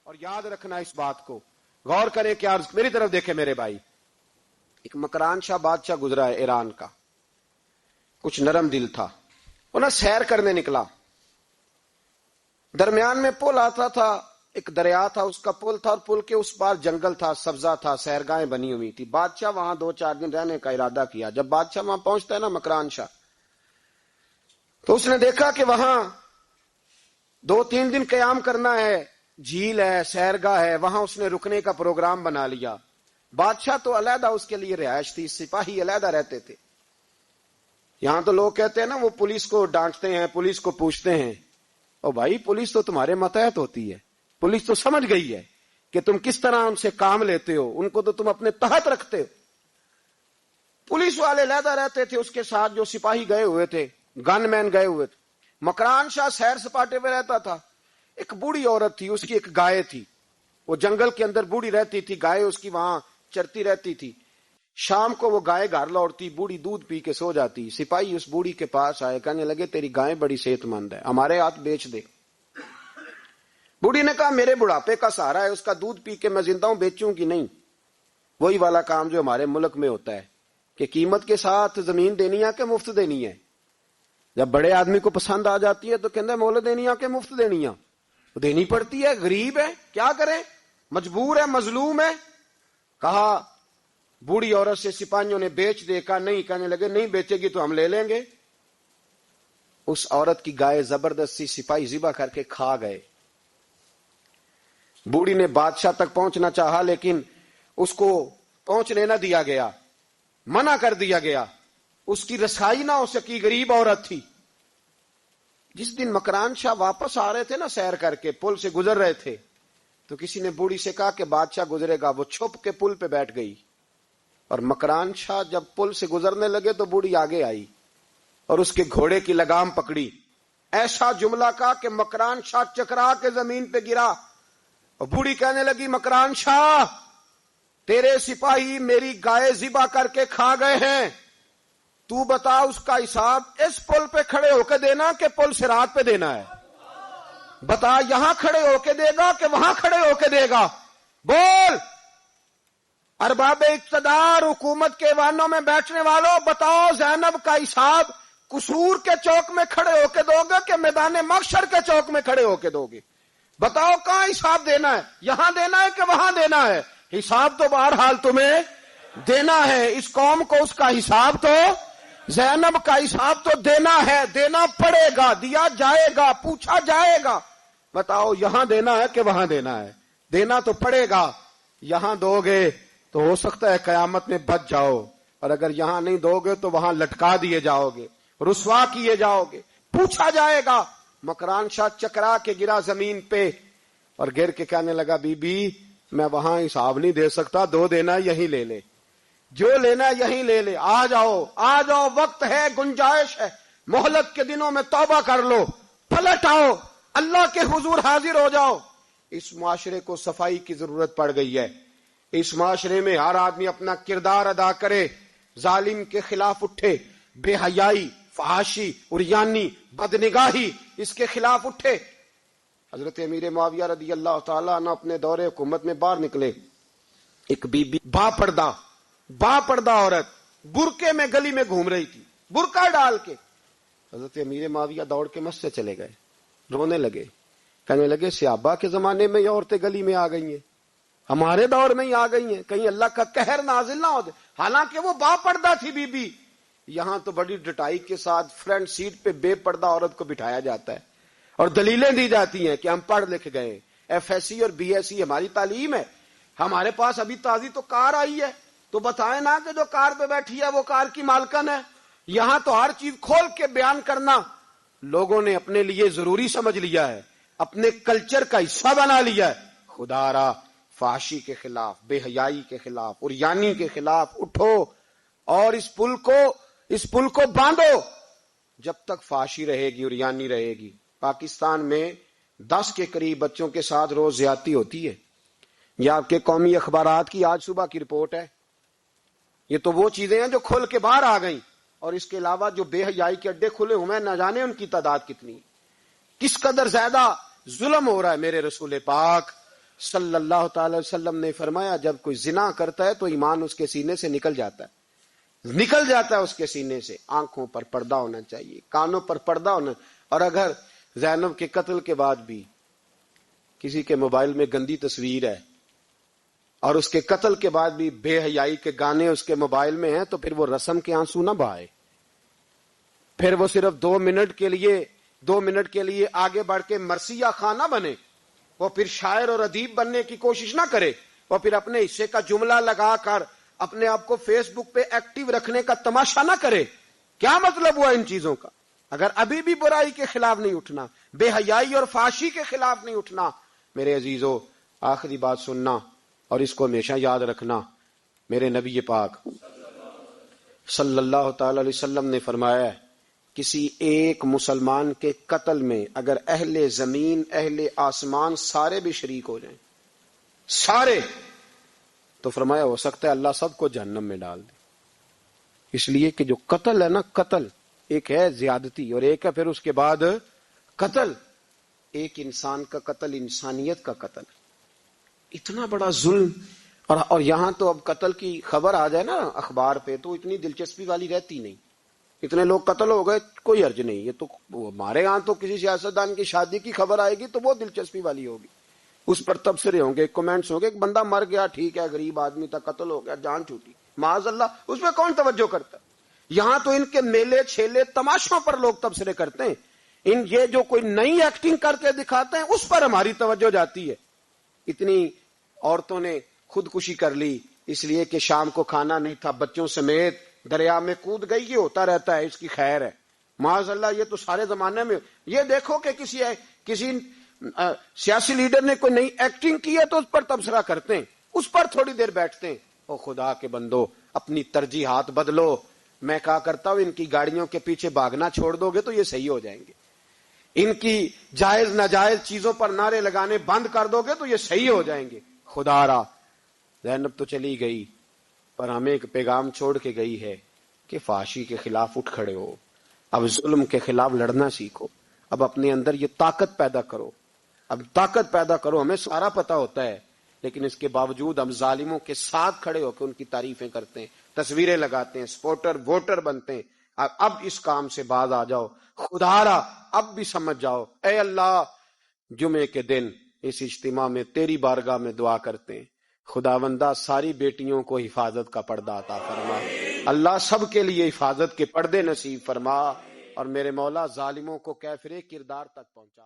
اور یاد رکھنا اس بات کو، غور کریں کہ میری طرف دیکھیں میرے بھائی. ایک مکران شاہ بادشاہ گزرا ہے ایران کا، کچھ نرم دل تھا، وہ نا سیر کرنے نکلا. درمیان میں پل آتا تھا، ایک دریا تھا، اس کا پل تھا، اور پل کے اس پار جنگل تھا، سبزہ تھا، سیرگاہیں بنی ہوئی تھی. بادشاہ وہاں 2-4 دن رہنے کا ارادہ کیا. جب بادشاہ وہاں پہنچتا ہے نا مکران شاہ، تو اس نے دیکھا کہ وہاں 2-3 دن قیام کرنا ہے، جھیل ہے، سیرگاہ ہے، وہاں اس نے رکنے کا پروگرام بنا لیا. بادشاہ تو علیحدہ اس کے لیے رہائش تھی، سپاہی علیحدہ رہتے تھے. یہاں تو لوگ کہتے ہیں نا وہ پولیس کو ڈانٹتے ہیں، پولیس کو پوچھتے ہیں. او بھائی، پولیس تو تمہارے ماتحت ہوتی ہے، پولیس تو سمجھ گئی ہے کہ تم کس طرح ان سے کام لیتے ہو، ان کو تو تم اپنے تحت رکھتے ہو. پولیس والے علیحدہ رہتے تھے، اس کے ساتھ جو سپاہی گئے ہوئے تھے، گن مین گئے ہوئے تھے. مکران شاہ سیر سپاٹے میں رہتا تھا. ایک بوڑھی عورت تھی، اس کی ایک گائے تھی، وہ جنگل کے اندر بوڑھی رہتی تھی، گائے اس کی وہاں چرتی رہتی تھی. شام کو وہ گائے گھر لوٹتی، بوڑھی دودھ پی کے سو جاتی. سپاہی اس بوڑھی کے پاس آئے، کہنے لگے تیری گائے بڑی صحت مند ہے، ہمارے ہاتھ بیچ دے. بوڑھی نے کہا میرے بڑھاپے کا سہارا ہے، اس کا دودھ پی کے میں زندہ ہوں، بیچوں گی نہیں. وہی والا کام جو ہمارے ملک میں ہوتا ہے کہ قیمت کے ساتھ زمین دینی ہے کہ مفت دینی ہے. جب بڑے آدمی کو پسند آ جاتی ہے تو کہتے ہیں مول دینی ہے کہ مفت دینی ہے. دینی پڑتی ہے، غریب ہے، کیا کریں، مجبور ہے، مظلوم ہے. کہا بوڑھی عورت سے سپاہیوں نے بیچ دے، کہا نہیں. کہنے لگے نہیں بیچے گی تو ہم لے لیں گے. اس عورت کی گائے زبردستی سپاہی ذبح کر کے کھا گئے. بوڑھی نے بادشاہ تک پہنچنا چاہا لیکن اس کو پہنچنے نہ دیا گیا، منع کر دیا گیا. اس کی رسائی نہ ہو سکی، غریب عورت تھی. جس دن مکران شاہ واپس آ رہے تھے نا، سیر کر کے پل سے گزر رہے تھے، تو کسی نے بوڑھی سے کہا کہ بادشاہ گزرے گا. وہ چھپ کے پل پہ بیٹھ گئی، اور مکران شاہ جب پل سے گزرنے لگے تو بوڑھی آگے آئی اور اس کے گھوڑے کی لگام پکڑی. ایسا جملہ کہا کہ مکران شاہ چکرا کے زمین پہ گرا. اور بوڑھی کہنے لگی مکران شاہ، تیرے سپاہی میری گائے ذبح کر کے کھا گئے ہیں، تو بتا اس کا حساب اس پل پہ کھڑے ہو کے دینا کہ پل صراط پہ دینا ہے؟ بتا، یہاں کھڑے ہو کے دے گا کہ وہاں کھڑے ہو کے دے گا؟ بول. ارباب اقتدار، حکومت کے ایوانوں میں بیٹھنے والوں، بتاؤ زینب کا حساب قصور کے چوک میں کھڑے ہو کے دو گے کہ میدان محشر کے چوک میں کھڑے ہو کے دو گے؟ بتاؤ کہاں حساب دینا ہے، یہاں دینا ہے کہ وہاں دینا ہے؟ حساب تو بہرحال تمہیں دینا ہے. اس قوم کو اس کا حساب تو، زینب کا حساب تو دینا ہے، دینا پڑے گا، دیا جائے گا، پوچھا جائے گا. بتاؤ یہاں دینا ہے کہ وہاں دینا ہے؟ دینا تو پڑے گا. یہاں دو گے تو ہو سکتا ہے قیامت میں بچ جاؤ، اور اگر یہاں نہیں دو گے تو وہاں لٹکا دیے جاؤ گے، رسوا کیے جاؤ گے، پوچھا جائے گا. مکران شاہ چکرا کے گرا زمین پہ اور گر کے کہنے لگا بی بی میں وہاں حساب نہیں دے سکتا، دو دینا یہیں لے لے، جو لینا یہیں لے لے. آ جاؤ آ جاؤ، وقت ہے، گنجائش ہے، مہلت کے دنوں میں توبہ کر لو، پلٹ آؤ، اللہ کے حضور حاضر ہو جاؤ. اس معاشرے کو صفائی کی ضرورت پڑ گئی ہے. اس معاشرے میں ہر آدمی اپنا کردار ادا کرے، ظالم کے خلاف اٹھے، بے حیائی، فحاشی، عریانی، بدنگاہی، اس کے خلاف اٹھے. حضرت امیر معاویہ رضی اللہ تعالیٰ عنہ اپنے دور حکومت میں باہر نکلے. ایک بی بی با پردہ عورت برقعے میں گلی میں گھوم رہی تھی، برقع ڈال کے. حضرت امیر معاویہ دوڑ کے مسجد چلے گئے، رونے لگے، کہنے لگے صحابہ کے زمانے میں یہ عورتیں گلی میں آ گئی ہیں، ہمارے دور میں ہی آ گئی ہیں، کہیں اللہ کا قہر نازل نہ ہو جائے. حالانکہ وہ با پردہ تھی بی بی. یہاں تو بڑی ڈٹائی کے ساتھ فرنٹ سیٹ پہ بے پردہ عورت کو بٹھایا جاتا ہے اور دلیلیں دی جاتی ہیں کہ ہم پڑھ لکھ گئے، ایف ایس سی اور بی ایس سی ہماری تعلیم ہے. ہمارے پاس ابھی تازی تو کار آئی ہے، تو بتائیں نا کہ جو کار پہ بیٹھی ہے وہ کار کی مالکن ہے. یہاں تو ہر چیز کھول کے بیان کرنا لوگوں نے اپنے لیے ضروری سمجھ لیا ہے، اپنے کلچر کا حصہ بنا لیا ہے. خدا را فحاشی کے خلاف، بے حیائی کے خلاف، عریانی کے خلاف اٹھو اور اس پل کو باندھو. جب تک فحاشی رہے گی، عریانی رہے گی. پاکستان میں 10 کے قریب بچوں کے ساتھ روز زیادتی ہوتی ہے. یہ آپ کے قومی اخبارات کی آج صبح کی رپورٹ ہے. یہ تو وہ چیزیں ہیں جو کھل کے باہر آ گئیں، اور اس کے علاوہ جو بے حیائی کے اڈے کھلے ہوئے ہیں، نہ جانے ان کی تعداد کتنی، کس قدر زیادہ ظلم ہو رہا ہے. میرے رسول پاک صلی اللہ تعالی وسلم نے فرمایا جب کوئی زنا کرتا ہے تو ایمان اس کے سینے سے نکل جاتا ہے اس کے سینے سے. آنکھوں پر پردہ ہونا چاہیے, کانوں پر پردہ ہونا. اور اگر زینب کے قتل کے بعد بھی کسی کے موبائل میں گندی تصویر ہے اور اس کے قتل کے بعد بھی بے حیائی کے گانے اس کے موبائل میں ہیں تو پھر وہ رسم کے آنسو نہ بہائے, پھر وہ صرف 2 منٹ کے لیے آگے بڑھ کے مرثیہ خانہ بنے, وہ پھر شاعر اور ادیب بننے کی کوشش نہ کرے, وہ پھر اپنے حصے کا جملہ لگا کر اپنے آپ کو فیس بک پہ ایکٹیو رکھنے کا تماشا نہ کرے. کیا مطلب ہوا ان چیزوں کا؟ اگر ابھی بھی برائی کے خلاف نہیں اٹھنا, بے حیائی اور فحاشی کے خلاف نہیں اٹھنا, میرے عزیزو آخری بات سننا اور اس کو ہمیشہ یاد رکھنا. میرے نبی پاک صلی اللہ تعالی علیہ وسلم نے فرمایا ہے کسی ایک مسلمان کے قتل میں اگر اہل زمین اہل آسمان سارے بھی شریک ہو جائیں, سارے, تو فرمایا ہو سکتا ہے اللہ سب کو جہنم میں ڈال دے. اس لیے کہ جو قتل ہے نا, قتل ایک ہے زیادتی اور ایک ہے پھر اس کے بعد قتل. ایک انسان کا قتل انسانیت کا قتل, اتنا بڑا ظلم. اور یہاں تو اب قتل کی خبر آ جائے نا اخبار پہ تو اتنی دلچسپی والی رہتی نہیں. اتنے لوگ قتل ہو گئے, کوئی حرج نہیں. یہ تو ہمارے ہاں تو کسی سیاستدان کی شادی کی خبر آئے گی تو وہ دلچسپی والی ہوگی, اس پر تبصرے ہوں گے, کمنٹس ہوں گے, ایک بندہ مر گیا ٹھیک ہے, غریب آدمی تھا, قتل ہو گیا, جان چھوٹی, معاذ اللہ, اس میں کون توجہ کرتا ہے؟ یہاں تو ان کے میلے چھیلے تماشوں پر لوگ تبصرے کرتے ہیں. یہ جو کوئی نئی ایکٹنگ کر کے دکھاتے ہیں اس پر ہماری توجہ جاتی ہے. اتنی عورتوں نے خودکشی کر لی اس لیے کہ شام کو کھانا نہیں تھا, بچوں سمیت دریا میں کود گئی. یہ ہوتا رہتا ہے, اس کی خیر ہے. معاذ اللہ, یہ تو سارے زمانے میں. یہ دیکھو کہ کسی سیاسی لیڈر نے کوئی نئی ایکٹنگ کی ہے تو اس پر تبصرہ کرتے ہیں, اس پر تھوڑی دیر بیٹھتے ہیں. او خدا کے بندو, اپنی ترجیحات بدلو. میں کہا کرتا ہوں ان کی گاڑیوں کے پیچھے بھاگنا چھوڑ دو گے تو یہ صحیح ہو جائیں گے. ان کی جائز ناجائز چیزوں پر نعرے لگانے بند کر دو گے تو یہ صحیح ہو جائیں گے. خدا را, زینب تو چلی گئی پر ہمیں ایک پیغام چھوڑ کے گئی ہے کہ فحاشی کے خلاف اٹھ کھڑے ہو, اب ظلم کے خلاف لڑنا سیکھو, اب اپنے اندر یہ طاقت پیدا کرو, اب طاقت پیدا کرو. ہمیں سارا پتا ہوتا ہے لیکن اس کے باوجود ہم ظالموں کے ساتھ کھڑے ہو کے ان کی تعریفیں کرتے ہیں, تصویریں لگاتے ہیں, سپورٹر ووٹر بنتے ہیں. اب اس کام سے باز آ جاؤ. خدا را اب بھی سمجھ جاؤ. اے اللہ, جمعے کے دن اس اجتماع میں تیری بارگاہ میں دعا کرتے ہیں, خداوندہ ساری بیٹیوں کو حفاظت کا پردہ عطا فرما. اللہ سب کے لیے حفاظت کے پردے نصیب فرما, اور میرے مولا ظالموں کو کیفر کردار تک پہنچا.